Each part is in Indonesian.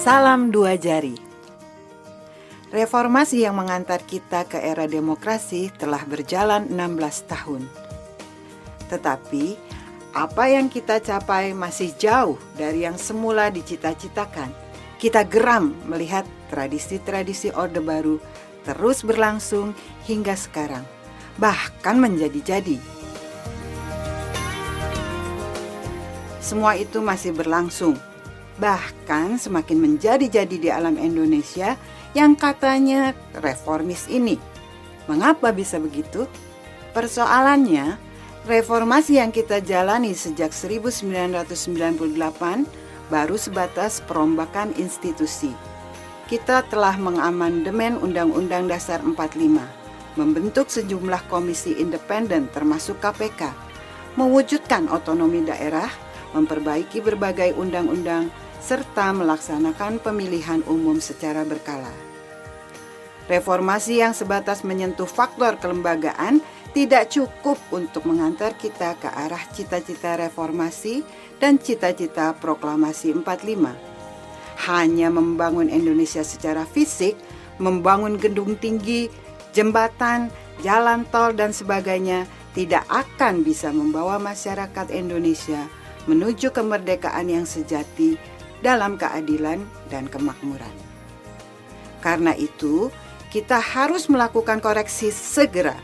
Salam dua jari. Reformasi yang mengantar kita ke era demokrasi telah berjalan 16 tahun. Tetapi, apa yang kita capai masih jauh dari yang semula dicita-citakan. Kita geram melihat tradisi-tradisi Orde Baru terus berlangsung hingga sekarang, bahkan menjadi-jadi. Semua itu masih berlangsung, bahkan semakin menjadi-jadi di alam Indonesia yang katanya reformis ini. Mengapa bisa begitu? Persoalannya, reformasi yang kita jalani sejak 1998 baru sebatas perombakan institusi. Kita telah mengamandemen Undang-Undang Dasar 45, membentuk sejumlah komisi independen termasuk KPK, mewujudkan otonomi daerah, memperbaiki berbagai undang-undang, serta melaksanakan pemilihan umum secara berkala. Reformasi yang sebatas menyentuh faktor kelembagaan tidak cukup untuk mengantar kita ke arah cita-cita reformasi dan cita-cita proklamasi 45. Hanya membangun Indonesia secara fisik, membangun gedung tinggi, jembatan, jalan tol, dan sebagainya tidak akan bisa membawa masyarakat Indonesia menuju kemerdekaan yang sejati dalam keadilan dan kemakmuran. Karena itu, kita harus melakukan koreksi segera.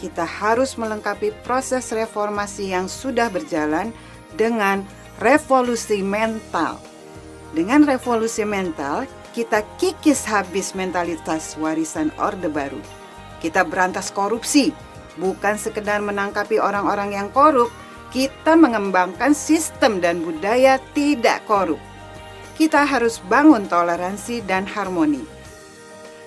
Kita harus melengkapi proses reformasi yang sudah berjalan dengan revolusi mental. Dengan revolusi mental, kita kikis habis mentalitas warisan Orde Baru. Kita berantas korupsi, bukan sekedar menangkapi orang-orang yang korup. Kita mengembangkan sistem dan budaya tidak korup. Kita harus bangun toleransi dan harmoni.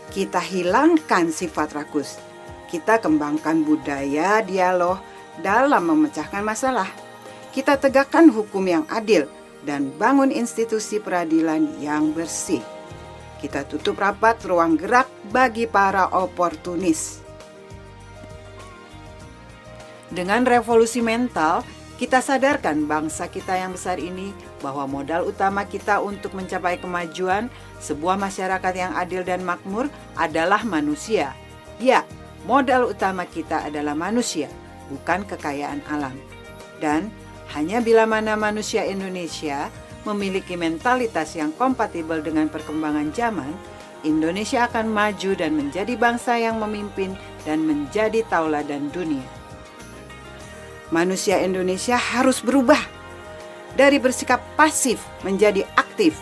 Kita hilangkan sifat rakus. Kita kembangkan budaya dialog dalam memecahkan masalah. Kita tegakkan hukum yang adil dan bangun institusi peradilan yang bersih. Kita tutup rapat ruang gerak bagi para oportunis. Dengan revolusi mental, kita sadarkan bangsa kita yang besar ini bahwa modal utama kita untuk mencapai kemajuan sebuah masyarakat yang adil dan makmur adalah manusia. Ya, modal utama kita adalah manusia, bukan kekayaan alam. Dan hanya bila mana manusia Indonesia memiliki mentalitas yang kompatibel dengan perkembangan zaman, Indonesia akan maju dan menjadi bangsa yang memimpin dan menjadi tauladan dunia. Manusia Indonesia harus berubah dari bersikap pasif menjadi aktif,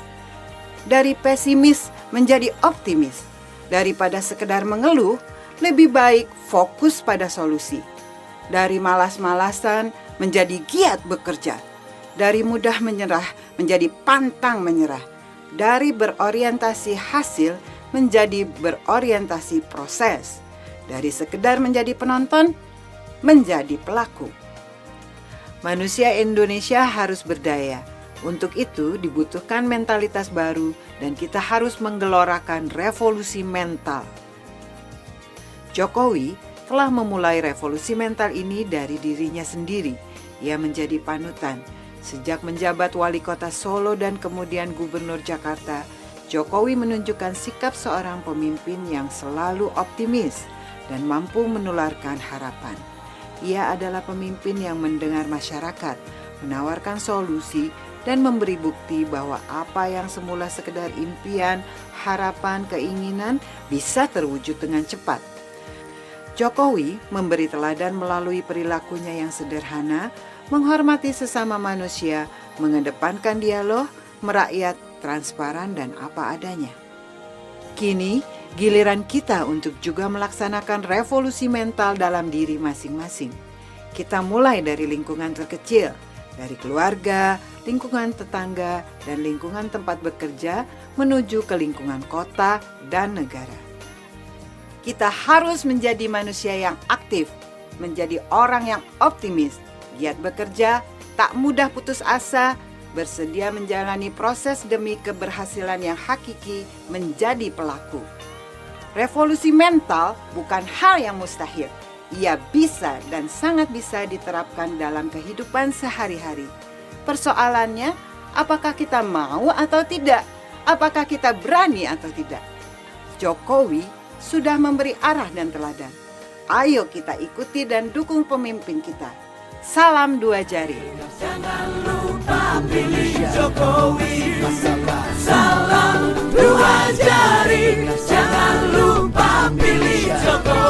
dari pesimis menjadi optimis. Daripada sekedar mengeluh, lebih baik fokus pada solusi. Dari malas-malasan menjadi giat bekerja, dari mudah menyerah menjadi pantang menyerah, dari berorientasi hasil menjadi berorientasi proses, dari sekedar menjadi penonton menjadi pelaku. Manusia Indonesia harus berdaya. Untuk itu dibutuhkan mentalitas baru dan kita harus menggelorakan revolusi mental. Jokowi telah memulai revolusi mental ini dari dirinya sendiri. Ia menjadi panutan. Sejak menjabat wali kota Solo dan kemudian gubernur Jakarta, Jokowi menunjukkan sikap seorang pemimpin yang selalu optimis dan mampu menularkan harapan. Ia adalah pemimpin yang mendengar masyarakat, menawarkan solusi, dan memberi bukti bahwa apa yang semula sekedar impian, harapan, keinginan bisa terwujud dengan cepat. Jokowi memberi teladan melalui perilakunya yang sederhana, menghormati sesama manusia, mengedepankan dialog, merakyat, transparan, dan apa adanya. Kini, giliran kita untuk juga melaksanakan revolusi mental dalam diri masing-masing. Kita mulai dari lingkungan terkecil, dari keluarga, lingkungan tetangga, dan lingkungan tempat bekerja menuju ke lingkungan kota dan negara. Kita harus menjadi manusia yang aktif, menjadi orang yang optimis, giat bekerja, tak mudah putus asa, bersedia menjalani proses demi keberhasilan yang hakiki, menjadi pelaku. Revolusi mental bukan hal yang mustahil. Ia bisa dan sangat bisa diterapkan dalam kehidupan sehari-hari. Persoalannya, apakah kita mau atau tidak? apakah kita berani atau tidak? Jokowi sudah memberi arah dan teladan. Ayo kita ikuti dan dukung pemimpin kita. Salam dua jari. Jangan lupa pilih Jokowi. Salam dua jari. Jangan lupa pilih Jokowi.